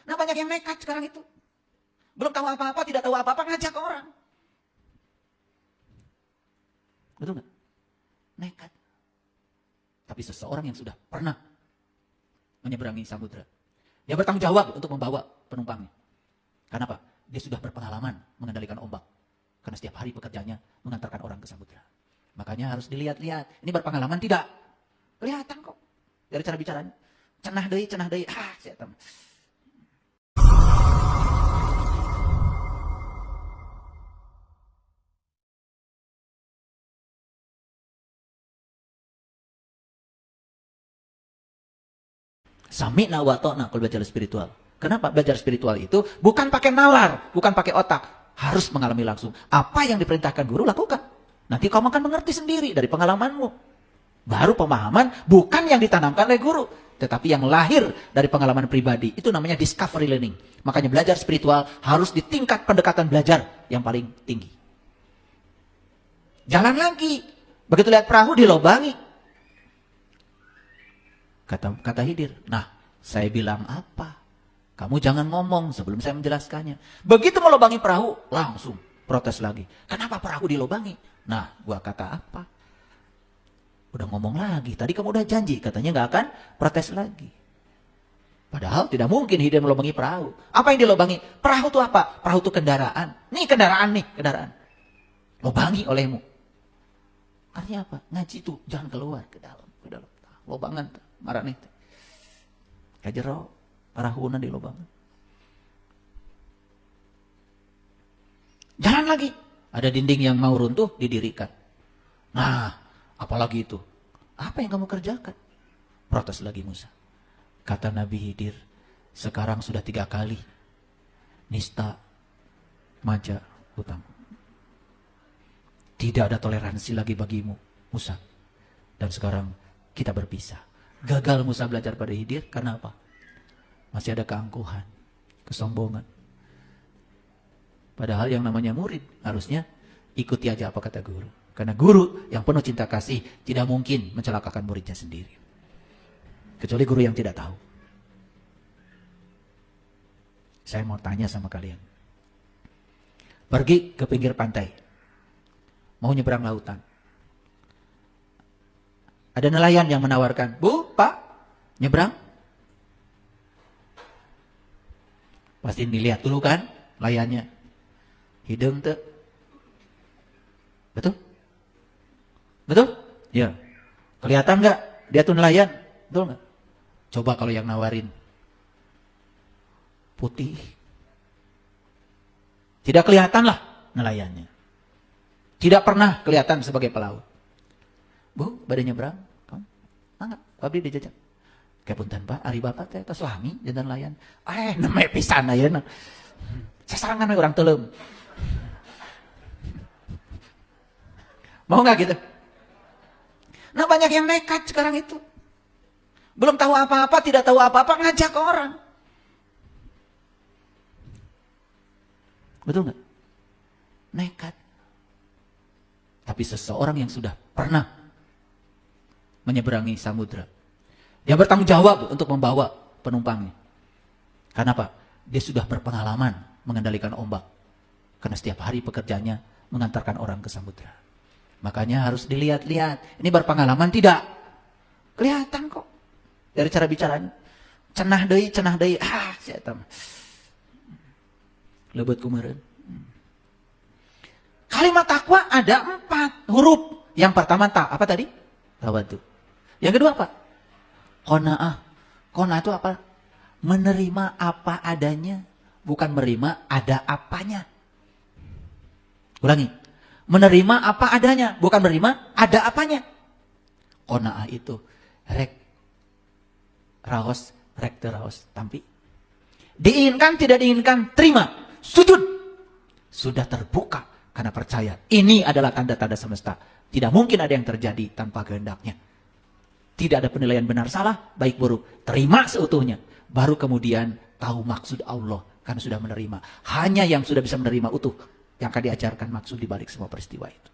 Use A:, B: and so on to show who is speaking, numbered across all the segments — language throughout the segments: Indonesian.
A: Nah banyak yang nekat sekarang itu. Belum tahu apa-apa, tidak tahu apa-apa, ngajak orang. Betul nggak? Nekat. Tapi seseorang yang sudah pernah menyeberangi samudra, dia bertanggung jawab untuk membawa penumpangnya. Kenapa? Dia sudah berpengalaman mengendalikan ombak. Karena setiap hari pekerjaannya mengantarkan orang ke samudra. Makanya harus dilihat-lihat. Ini berpengalaman tidak? Kelihatan kok. Dari cara bicaranya. Cenah deui. Saya tahu. Sami'na wa ta'na kalau belajar spiritual. Kenapa? Belajar spiritual itu bukan pakai nalar, bukan pakai otak. Harus mengalami langsung. Apa yang diperintahkan guru, lakukan. Nanti kamu akan mengerti sendiri dari pengalamanmu. Baru pemahaman bukan yang ditanamkan oleh guru, tetapi yang lahir dari pengalaman pribadi. Itu namanya discovery learning. Makanya belajar spiritual harus di tingkat pendekatan belajar yang paling tinggi. Jalan lagi. Begitu lihat perahu dilobangi. Kata Khidir, nah saya bilang apa? Kamu jangan ngomong sebelum saya menjelaskannya. Begitu melobangi perahu, langsung protes lagi. Kenapa perahu dilobangi? Nah, gua kata apa? Udah ngomong lagi, tadi kamu udah janji, katanya gak akan protes lagi. Padahal tidak mungkin Khidir melobangi perahu. Apa yang dilobangi? Perahu itu apa? Perahu itu kendaraan. Nih kendaraan. Lobangi olehmu. Artinya apa? Ngaji itu jangan keluar ke dalam. Lobangan, marah nih. Kajero, parahuna di lobangan. Jalan lagi. Ada dinding yang mau runtuh, didirikan. Nah, apalagi itu? Apa yang kamu kerjakan? Protes lagi Musa. Kata Nabi Khidir, sekarang sudah 3 kali. Nista, maja, utang. Tidak ada toleransi lagi bagimu, Musa. Dan sekarang kita berpisah. Gagal Musa belajar pada Khidir karena apa? Masih ada keangkuhan, kesombongan. Padahal yang namanya murid harusnya ikuti aja apa kata guru. Karena guru yang penuh cinta kasih tidak mungkin mencelakakan muridnya sendiri. Kecuali guru yang tidak tahu. Saya mau tanya sama kalian. Pergi ke pinggir pantai. Mau nyebrang lautan. Ada nelayan yang menawarkan, Bu, Pak, nyebrang. Pasti dilihat dulu kan, layannya. Hidung tuh. Betul? Betul? Ya. Kelihatan nggak dia tuh nelayan? Betul nggak? Coba kalau yang nawarin putih. Tidak kelihatan lah nelayannya. Tidak pernah kelihatan sebagai pelaut. Bu, badai nyebrang. Enggak, pabrik dijajak. Kepunten Pak, ari bapak teh tos lami jantan layan. Nemeh pisan ayeuna. Sasarangan we urang teuleum. Mau enggak gitu? Nah, banyak yang nekat sekarang itu. Belum tahu apa-apa, tidak tahu apa-apa, ngajak orang. Betul enggak? Nekat. Tapi seseorang yang sudah pernah menyeberangi samudra, dia bertanggung jawab untuk membawa penumpangnya. Karena apa? Dia sudah berpengalaman mengendalikan ombak. Karena setiap hari pekerjaannya mengantarkan orang ke samudra. Makanya harus dilihat-lihat. Ini berpengalaman tidak? Kelihatan kok. Dari cara bicaranya. Cenah deui. Saya tahu. Lebeut kumareun. Kalimat takwa ada 4 huruf. Yang pertama apa tadi? Tawadu. Yang kedua apa? Qanaah. Qanaah itu apa? Menerima apa adanya. Bukan menerima ada apanya. Ulangi. Menerima apa adanya. Bukan menerima ada apanya. Qanaah itu. Rek teraos. Tampi. Diinginkan, tidak diinginkan. Terima. Sujud. Sudah terbuka. Karena percaya. Ini adalah tanda-tanda semesta. Tidak mungkin ada yang terjadi tanpa kehendaknya. Tidak ada penilaian benar salah, baik buruk. Terima seutuhnya. Baru kemudian tahu maksud Allah. Karena sudah menerima. Hanya yang sudah bisa menerima utuh. Yang akan diajarkan maksud dibalik semua peristiwa itu.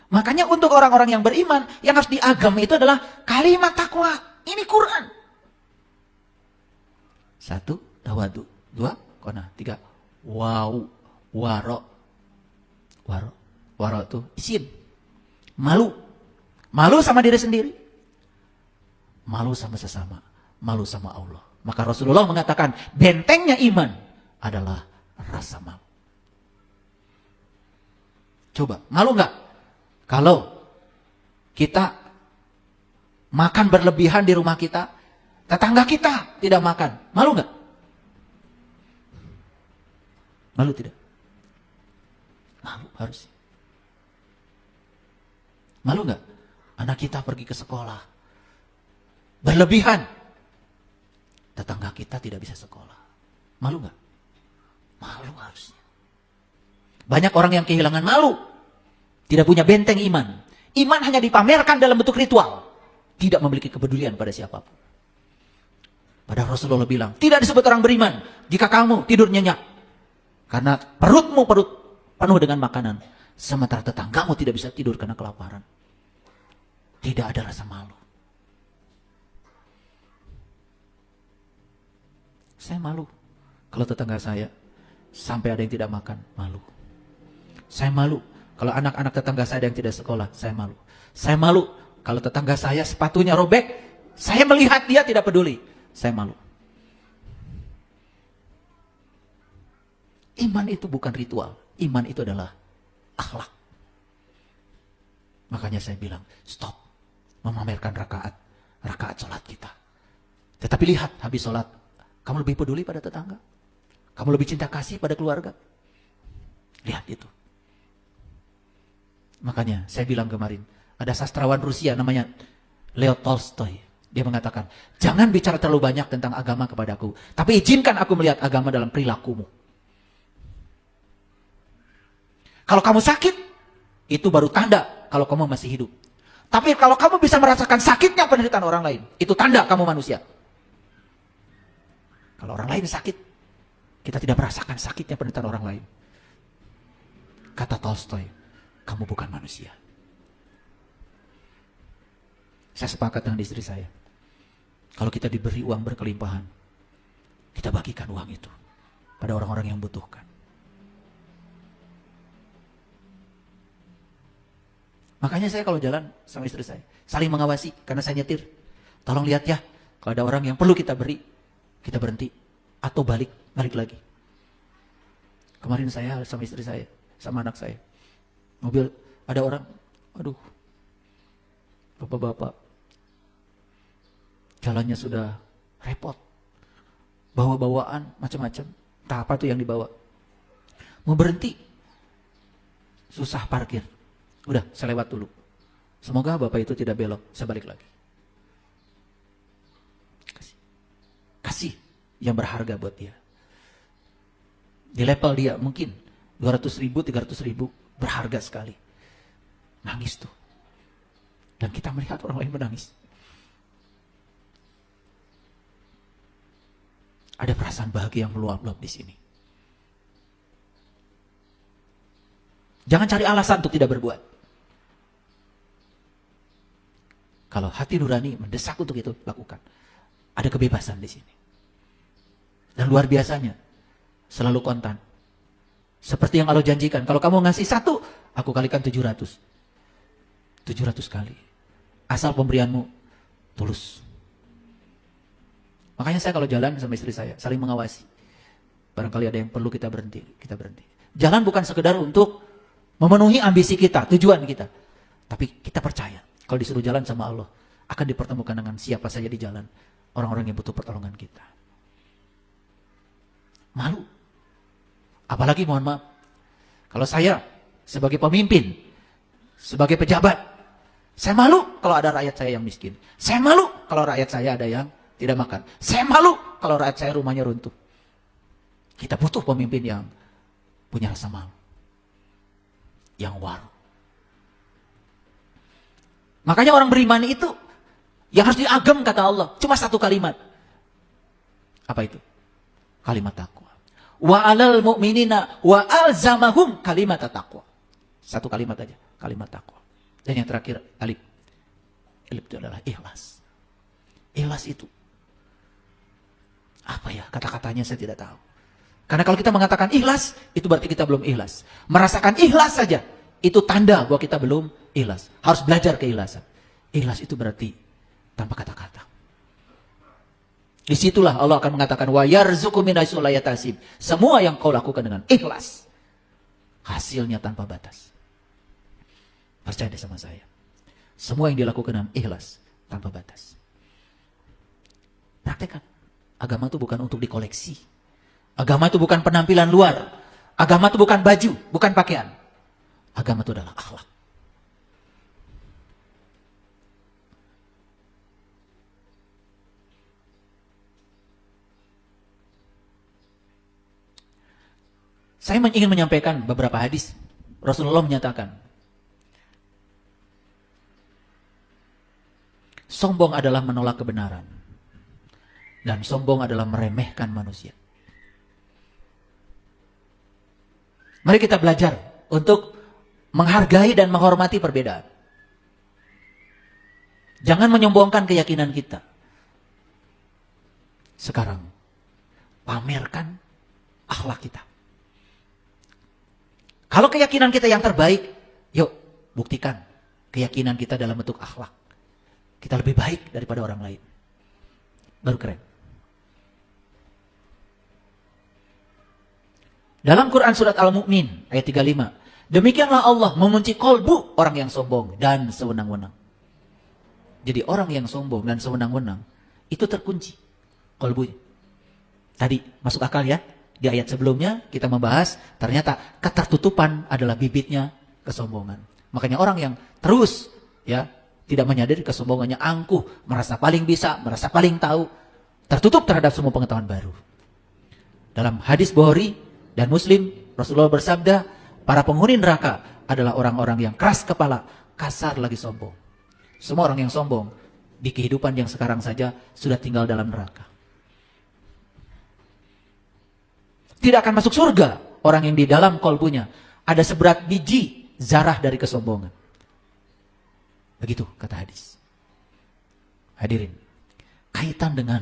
A: Makanya untuk orang-orang yang beriman. Yang harus diagami itu adalah kalimat takwa. Ini Quran. 1, tawadu. 2, qana. 3, waro. Waro itu isin. Malu. Malu sama diri sendiri. Malu sama sesama. Malu sama Allah. Maka Rasulullah mengatakan bentengnya iman adalah rasa malu. Coba, malu nggak? Kalau kita makan berlebihan di rumah kita, tetangga kita tidak makan, malu nggak? Malu tidak? Malu harus. Malu nggak? Anak kita pergi ke sekolah berlebihan, tetangga kita tidak bisa sekolah, malu nggak? Malu harusnya. Banyak orang yang kehilangan malu, tidak punya benteng iman. Iman hanya dipamerkan dalam bentuk ritual, tidak memiliki kepedulian pada siapapun. Padahal Rasulullah bilang, tidak disebut orang beriman jika kamu tidur nyenyak, karena perutmu penuh dengan makanan, sementara tetanggamu tidak bisa tidur karena kelaparan. Tidak ada rasa malu. Saya malu kalau tetangga saya sampai ada yang tidak makan, malu. Saya malu kalau anak-anak tetangga saya ada yang tidak sekolah, saya malu. Saya malu kalau tetangga saya sepatunya robek, saya melihat dia tidak peduli, saya malu. Iman itu bukan ritual, iman itu adalah akhlak. Makanya saya bilang, stop memamerkan rakaat sholat kita. Tetapi lihat, habis sholat, kamu lebih peduli pada tetangga? Kamu lebih cinta kasih pada keluarga? Lihat itu. Makanya saya bilang kemarin, ada sastrawan Rusia namanya Leo Tolstoy. Dia mengatakan, jangan bicara terlalu banyak tentang agama kepadaku, tapi izinkan aku melihat agama dalam perilakumu. Kalau kamu sakit, itu baru tanda kalau kamu masih hidup. Tapi kalau kamu bisa merasakan sakitnya penderitaan orang lain, itu tanda kamu manusia. Kalau orang lain sakit, kita tidak merasakan sakitnya penderitaan orang lain. Kata Tolstoy, kamu bukan manusia. Saya sepakat dengan istri saya. Kalau kita diberi uang berkelimpahan, kita bagikan uang itu pada orang-orang yang membutuhkan. Makanya saya kalau jalan sama istri saya, saling mengawasi karena saya nyetir. Tolong lihat ya, kalau ada orang yang perlu kita beri, kita berhenti atau balik lagi. Kemarin saya sama istri saya, sama anak saya, mobil ada orang, aduh, bapak-bapak, jalannya sudah repot, bawa-bawaan macam-macam, entah apa tuh yang dibawa, mau berhenti, susah parkir. Udah, saya lewat dulu. Semoga bapak itu tidak belok, saya balik lagi. Kasih yang berharga buat dia. Di level dia mungkin 200 ribu, 300 ribu, berharga sekali. Nangis tuh. Dan kita melihat orang lain menangis. Ada perasaan bahagia yang meluap-luap di sini. Jangan cari alasan untuk tidak berbuat. Kalau hati nurani mendesak untuk itu, lakukan. Ada kebebasan di sini. Dan luar biasanya, selalu kontan. Seperti yang Allah janjikan, kalau kamu ngasih 1, aku kalikan 700. 700 kali. Asal pemberianmu tulus. Makanya saya kalau jalan sama istri saya, saling mengawasi. Barangkali ada yang perlu kita berhenti, kita berhenti. Jalan bukan sekedar untuk memenuhi ambisi kita, tujuan kita. Tapi kita percaya, kalau disuruh jalan sama Allah, akan dipertemukan dengan siapa saja di jalan. Orang-orang yang butuh pertolongan kita. Malu. Apalagi mohon maaf, kalau saya sebagai pemimpin, sebagai pejabat, saya malu kalau ada rakyat saya yang miskin. Saya malu kalau rakyat saya ada yang tidak makan. Saya malu kalau rakyat saya rumahnya runtuh. Kita butuh pemimpin yang punya rasa malu. Yang waru. Makanya orang beriman itu yang harus diagem kata Allah. Cuma 1 kalimat. Apa itu? Kalimat takwa. Wa alal mu'minina wa alzamahum kalimat takwa. 1 kalimat aja. Kalimat takwa. Dan yang terakhir alif. Alif itu adalah ikhlas. Ikhlas itu. Apa Apa ya kata-katanya saya tidak tahu. Karena kalau kita mengatakan ikhlas, itu berarti kita belum ikhlas. Merasakan ikhlas saja, itu tanda bahwa kita belum ikhlas. Harus belajar keikhlasan. Ikhlas itu berarti tanpa kata-kata. Disitulah Allah akan mengatakan wa yarzuqu min haitsu la yahtasib. Semua yang kau lakukan dengan ikhlas, hasilnya tanpa batas. Percaya deh sama saya. Semua yang dilakukan dengan ikhlas tanpa batas. Praktekkan. Agama itu bukan untuk dikoleksi. Agama itu bukan penampilan luar. Agama itu bukan baju, bukan pakaian. Agama itu adalah akhlak. Saya ingin menyampaikan beberapa hadis. Rasulullah menyatakan, sombong adalah menolak kebenaran. Dan sombong adalah meremehkan manusia. Mari kita belajar untuk menghargai dan menghormati perbedaan. Jangan menyombongkan keyakinan kita. Sekarang, pamerkan akhlak kita. Kalau keyakinan kita yang terbaik, yuk buktikan keyakinan kita dalam bentuk akhlak. Kita lebih baik daripada orang lain. Baru keren. Dalam Quran surat Al-Mu'min ayat 35. Demikianlah Allah mengunci kolbu orang yang sombong dan sewenang-wenang. Jadi orang yang sombong dan sewenang-wenang itu terkunci kolbunya. Tadi masuk akal ya? Di ayat sebelumnya kita membahas ternyata ketertutupan adalah bibitnya kesombongan. Makanya orang yang terus ya tidak menyadari kesombongannya, angkuh, merasa paling bisa, merasa paling tahu, tertutup terhadap semua pengetahuan baru. Dalam hadis Bukhari dan Muslim, Rasulullah bersabda, para penghuni neraka adalah orang-orang yang keras kepala, kasar lagi sombong. Semua orang yang sombong di kehidupan yang sekarang saja sudah tinggal dalam neraka. Tidak akan masuk surga orang yang di dalam kolbunya ada seberat biji zarah dari kesombongan. Begitu kata hadis. Hadirin, kaitan dengan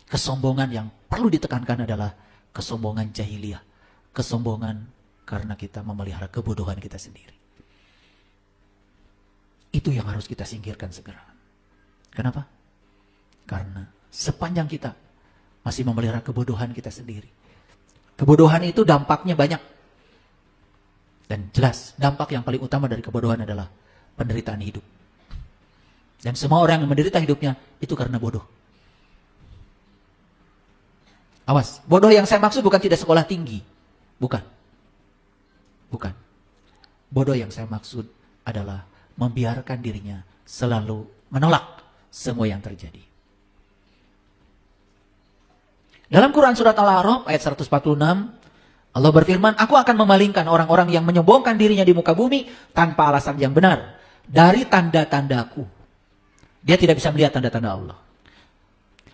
A: kesombongan yang perlu ditekankan adalah kesombongan jahiliyah. Kesombongan karena kita memelihara kebodohan kita sendiri. Itu yang harus kita singkirkan segera. Kenapa? Karena sepanjang kita masih memelihara kebodohan kita sendiri. Kebodohan itu dampaknya banyak. Dan jelas dampak yang paling utama dari kebodohan adalah penderitaan hidup. Dan semua orang yang menderita hidupnya itu karena bodoh. Awas, bodoh yang saya maksud bukan tidak sekolah tinggi. Bukan. Bukan. Bodoh yang saya maksud adalah membiarkan dirinya selalu menolak semua yang terjadi. Dalam Quran surat Al-A'raf ayat 146, Allah berfirman, aku akan memalingkan orang-orang yang menyombongkan dirinya di muka bumi tanpa alasan yang benar dari tanda-tandaku. Dia tidak bisa melihat tanda-tanda Allah.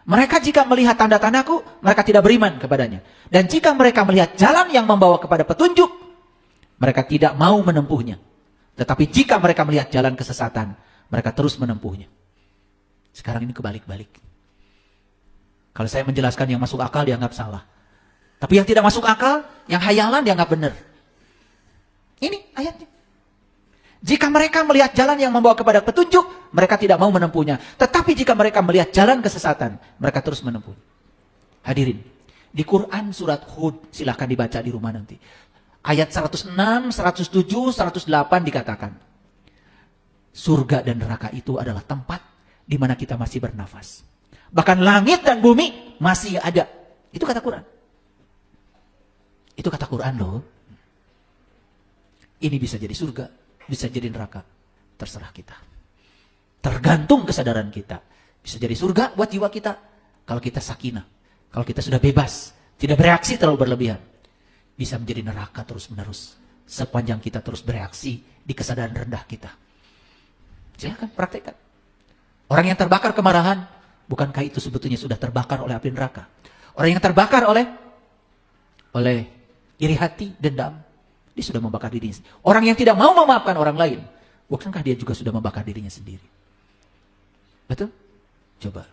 A: Mereka jika melihat tanda-tandaku, mereka tidak beriman kepadanya. Dan jika mereka melihat jalan yang membawa kepada petunjuk, mereka tidak mau menempuhnya. Tetapi jika mereka melihat jalan kesesatan, mereka terus menempuhnya. Sekarang ini kebalik-balik. Kalau saya menjelaskan yang masuk akal dianggap salah. Tapi yang tidak masuk akal, yang hayalan dianggap benar. Ini ayatnya. Jika mereka melihat jalan yang membawa kepada petunjuk, mereka tidak mau menempuhnya. Tetapi jika mereka melihat jalan kesesatan, mereka terus menempuhnya. Hadirin, di Quran surat Hud, silahkan dibaca di rumah nanti. Ayat 106, 107, 108 dikatakan, surga dan neraka itu adalah tempat di mana kita masih bernafas. Bahkan langit dan bumi masih ada. Itu kata Quran. Itu kata Quran loh. Ini bisa jadi surga, bisa jadi neraka. Terserah kita. Tergantung kesadaran kita. Bisa jadi surga buat jiwa kita. Kalau kita sakinah. Kalau kita sudah bebas. Tidak bereaksi terlalu berlebihan. Bisa menjadi neraka terus menerus. Sepanjang kita terus bereaksi di kesadaran rendah kita. Silakan praktekkan. Orang yang terbakar kemarahan, bukankah itu sebetulnya sudah terbakar oleh api neraka? Orang yang terbakar oleh iri hati, dendam, dia sudah membakar dirinya sendiri. Orang yang tidak mau memaafkan orang lain, bukankah dia juga sudah membakar dirinya sendiri? Betul? Coba.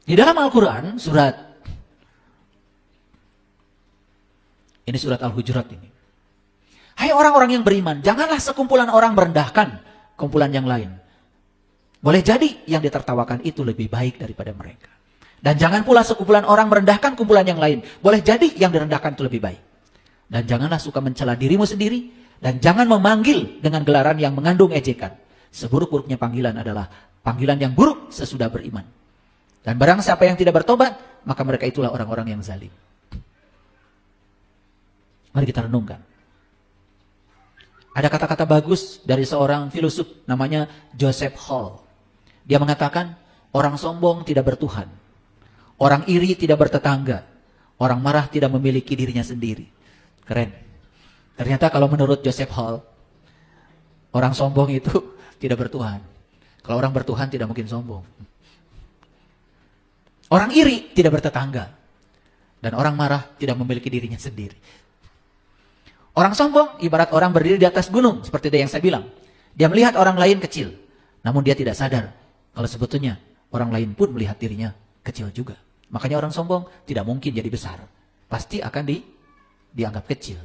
A: Di dalam Al-Quran, ini surat Al-Hujurat ini. Hai orang-orang yang beriman, janganlah sekumpulan orang merendahkan kumpulan yang lain. Boleh jadi yang ditertawakan itu lebih baik daripada mereka. Dan jangan pula sekumpulan orang merendahkan kumpulan yang lain. Boleh jadi yang direndahkan itu lebih baik. Dan janganlah suka mencela dirimu sendiri. Dan jangan memanggil dengan gelaran yang mengandung ejekan. Seburuk-buruknya panggilan adalah panggilan yang buruk sesudah beriman. Dan barang siapa yang tidak bertobat, maka mereka itulah orang-orang yang zalim. Mari kita renungkan. Ada kata-kata bagus dari seorang filosof namanya Joseph Hall. Dia mengatakan, orang sombong tidak bertuhan. Orang iri tidak bertetangga. Orang marah tidak memiliki dirinya sendiri. Keren. Ternyata kalau menurut Joseph Hall, orang sombong itu tidak bertuhan. Kalau orang bertuhan tidak mungkin sombong. Orang iri tidak bertetangga. Dan orang marah tidak memiliki dirinya sendiri. Orang sombong ibarat orang berdiri di atas gunung, seperti yang saya bilang. Dia melihat orang lain kecil, namun dia tidak sadar kalau sebetulnya orang lain pun melihat dirinya kecil juga. Makanya orang sombong tidak mungkin jadi besar. Pasti akan dianggap kecil.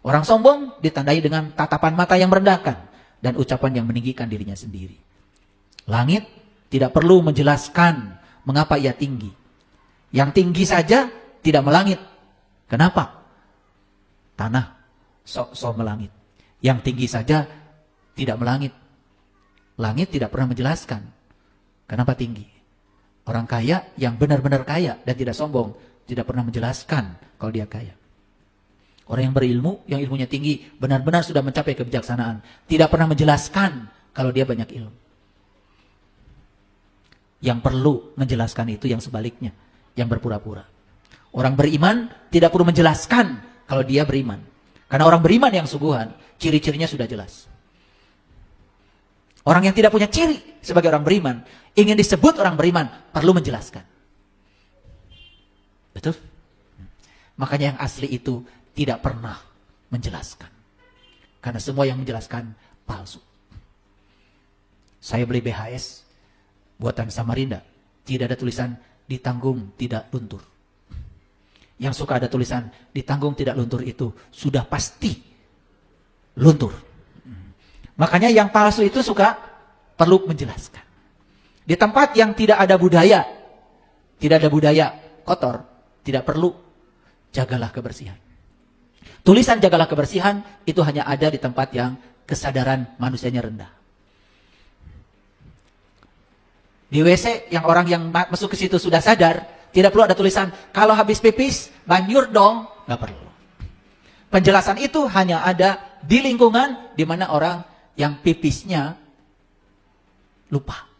A: Orang sombong ditandai dengan tatapan mata yang merendahkan dan ucapan yang meninggikan dirinya sendiri. Langit tidak perlu menjelaskan mengapa ia tinggi. Yang tinggi saja tidak melangit. Kenapa? Tanah sok melangit. Yang tinggi saja tidak melangit. Langit tidak pernah menjelaskan kenapa tinggi. Orang kaya yang benar-benar kaya dan tidak sombong tidak pernah menjelaskan kalau dia kaya. Orang yang berilmu, yang ilmunya tinggi, benar-benar sudah mencapai kebijaksanaan, tidak pernah menjelaskan kalau dia banyak ilmu. Yang perlu menjelaskan itu yang sebaliknya, yang berpura-pura. Orang beriman tidak perlu menjelaskan kalau dia beriman. Karena orang beriman yang sungguhan, ciri-cirinya sudah jelas. Orang yang tidak punya ciri sebagai orang beriman, ingin disebut orang beriman, perlu menjelaskan. Betul? Makanya yang asli itu tidak pernah menjelaskan. Karena semua yang menjelaskan palsu. Saya beli BHS buatan Samarinda, tidak ada tulisan ditanggung tidak luntur. Yang suka ada tulisan ditanggung tidak luntur itu sudah pasti luntur. Makanya yang palsu itu suka perlu menjelaskan. Di tempat yang tidak ada budaya kotor, tidak perlu jagalah kebersihan. Tulisan jagalah kebersihan itu hanya ada di tempat yang kesadaran manusianya rendah. Di WC yang orang yang masuk ke situ sudah sadar, tidak perlu ada tulisan, kalau habis pipis, banjur dong. Nggak perlu. Penjelasan itu hanya ada di lingkungan di mana orang yang pipisnya lupa.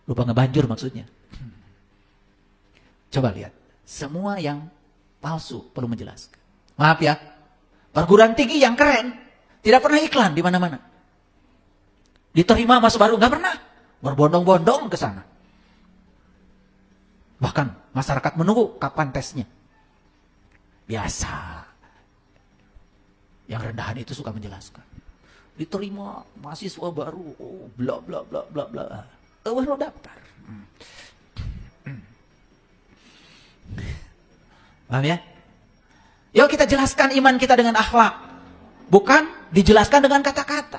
A: Lupa ngebanjur maksudnya. Coba lihat. Semua yang palsu perlu menjelaskan. Maaf ya. Perguruan tinggi yang keren, tidak pernah iklan di mana-mana. Diterima masuk baru, nggak pernah. Berbondong-bondong ke sana. Bahkan masyarakat menunggu kapan tesnya. Biasa. Yang rendahan itu suka menjelaskan. Diterima mahasiswa baru, oh, bla bla bla bla bla. Baru daftar. Paham ya? Yuk kita jelaskan iman kita dengan akhlak. Bukan dijelaskan dengan kata-kata.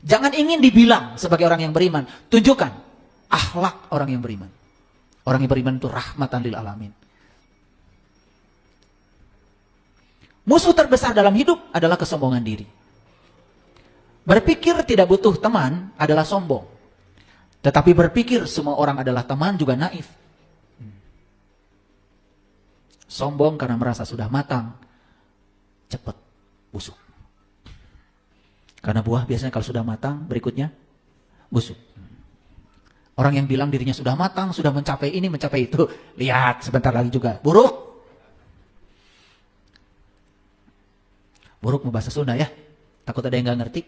A: Jangan ingin dibilang sebagai orang yang beriman. Tunjukkan akhlak orang yang beriman. Orang yang beriman itu rahmatan lil alamin. Musuh terbesar dalam hidup adalah kesombongan diri. Berpikir tidak butuh teman adalah sombong. Tetapi berpikir semua orang adalah teman juga naif. Sombong karena merasa sudah matang, cepat busuk. Karena buah biasanya kalau sudah matang, berikutnya busuk. Orang yang bilang dirinya sudah matang, sudah mencapai ini, mencapai itu, lihat sebentar lagi juga buruk. Buruk mau bahasa Sunda ya, takut ada yang gak ngerti.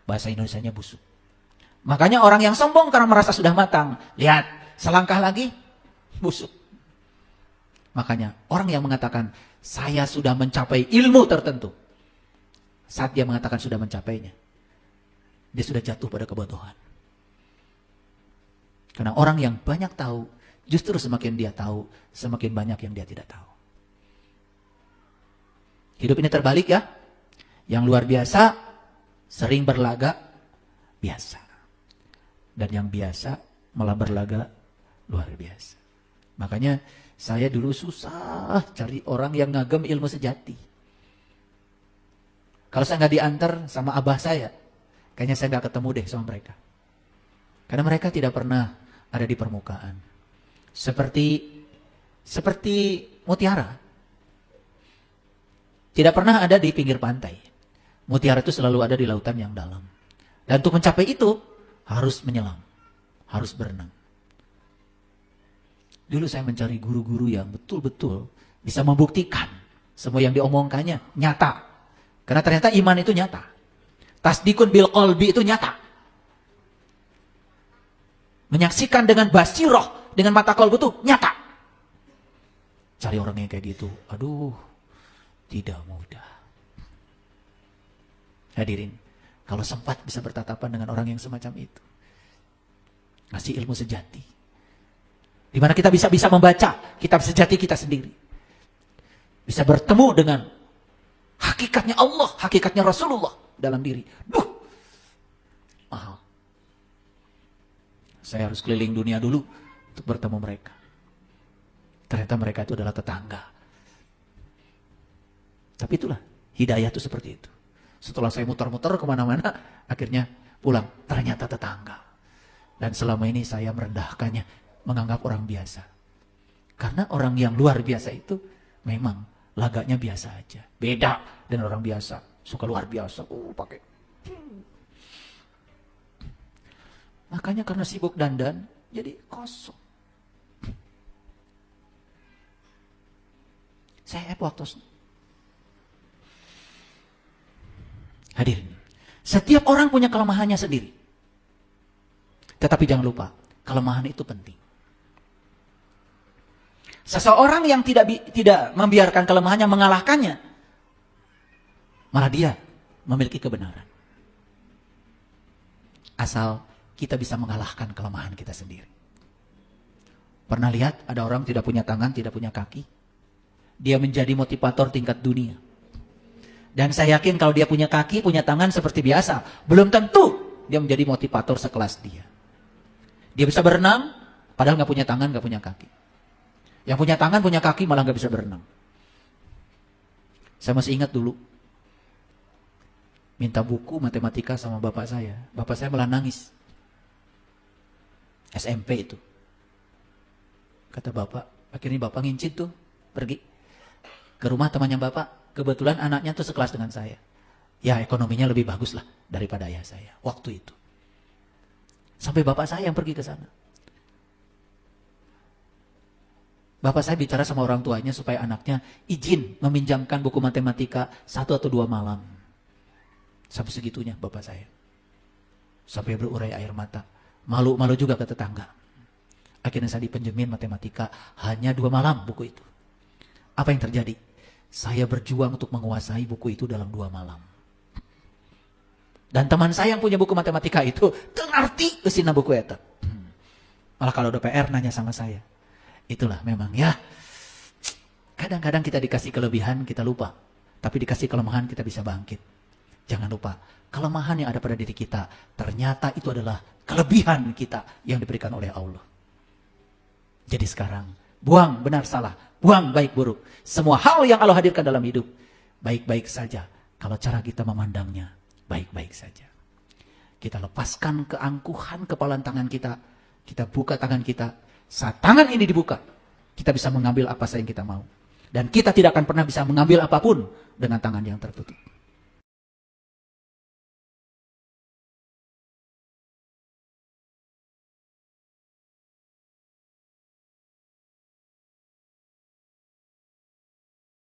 A: Bahasa Indonesianya busuk. Makanya orang yang sombong karena merasa sudah matang, lihat selangkah lagi busuk. Makanya orang yang mengatakan saya sudah mencapai ilmu tertentu, saat dia mengatakan sudah mencapainya, dia sudah jatuh pada kebodohan. Karena orang yang banyak tahu, justru semakin dia tahu, semakin banyak yang dia tidak tahu. Hidup ini terbalik ya. Yang luar biasa sering berlagak biasa. Dan yang biasa malah berlagak luar biasa. Makanya saya dulu susah cari orang yang ngagem ilmu sejati. Kalau saya nggak diantar sama abah saya, kayaknya saya nggak ketemu deh sama mereka. Karena mereka tidak pernah ada di permukaan. Seperti mutiara. Tidak pernah ada di pinggir pantai. Mutiara itu selalu ada di lautan yang dalam. Dan untuk mencapai itu, harus menyelam. Harus berenang. Dulu saya mencari guru-guru yang betul-betul bisa membuktikan semua yang diomongkannya nyata. Karena ternyata iman itu nyata. Tasdikun bil qalbi itu nyata. Menyaksikan dengan basiroh, dengan mata qalbu itu nyata. Cari orang yang kayak gitu, aduh, tidak mudah. Hadirin, kalau sempat bisa bertatapan dengan orang yang semacam itu, ngasih ilmu sejati. Di mana kita bisa membaca kitab sejati kita sendiri. Bisa bertemu dengan hakikatnya Allah, hakikatnya Rasulullah dalam diri. Duh, mahal. Saya harus keliling dunia dulu untuk bertemu mereka. Ternyata mereka itu adalah tetangga. Tapi itulah, hidayah itu seperti itu. Setelah saya muter-muter kemana-mana, akhirnya pulang. Ternyata tetangga. Dan selama ini saya merendahkannya, menganggap orang biasa. Karena orang yang luar biasa itu memang lagaknya biasa aja. Beda dengan orang biasa. Suka luar biasa. Pakai. Makanya karena sibuk dandan, jadi kosong. Saya waktu hadirin, setiap orang punya kelemahannya sendiri. Tetapi jangan lupa, kelemahan itu penting. Seseorang yang tidak membiarkan kelemahannya mengalahkannya, malah dia memiliki kebenaran. Asal kita bisa mengalahkan kelemahan kita sendiri. Pernah lihat ada orang tidak punya tangan, tidak punya kaki? Dia menjadi motivator tingkat dunia. Dan saya yakin kalau dia punya kaki, punya tangan seperti biasa, belum tentu dia menjadi motivator sekelas dia. Dia bisa berenang, padahal nggak punya tangan, nggak punya kaki. Yang punya tangan, punya kaki, malah nggak bisa berenang. Saya masih ingat dulu, minta buku matematika sama bapak saya. Bapak saya malah nangis. SMP itu. Kata bapak, akhirnya bapak ngincit tuh, pergi ke rumah temannya bapak. Kebetulan anaknya tuh sekelas dengan saya. Ya ekonominya lebih bagus lah daripada ayah saya waktu itu. Sampai bapak saya yang pergi ke sana. Bapak saya bicara sama orang tuanya supaya anaknya izin meminjamkan buku matematika 1 atau 2 malam. Sampai segitunya bapak saya. Sampai berurai air mata. Malu-malu juga ke tetangga. Akhirnya saya dipinjemin matematika hanya 2 malam buku itu. Apa yang terjadi? Saya berjuang untuk menguasai buku itu dalam 2 malam. Dan teman saya yang punya buku matematika itu ngerti kesina buku itu. Malah kalau ada PR nanya sama saya. Itulah memang ya. Kadang-kadang kita dikasih kelebihan kita lupa. Tapi dikasih kelemahan kita bisa bangkit. Jangan lupa, kelemahan yang ada pada diri kita ternyata itu adalah kelebihan kita yang diberikan oleh Allah. Jadi sekarang, buang benar salah, buang baik buruk. Semua hal yang Allah hadirkan dalam hidup, baik-baik saja. Kalau cara kita memandangnya, baik-baik saja. Kita lepaskan keangkuhan kepalan tangan kita. Kita buka tangan kita. Saat tangan ini dibuka, kita bisa mengambil apa saja yang kita mau. Dan kita tidak akan pernah bisa mengambil apapun dengan tangan yang tertutup.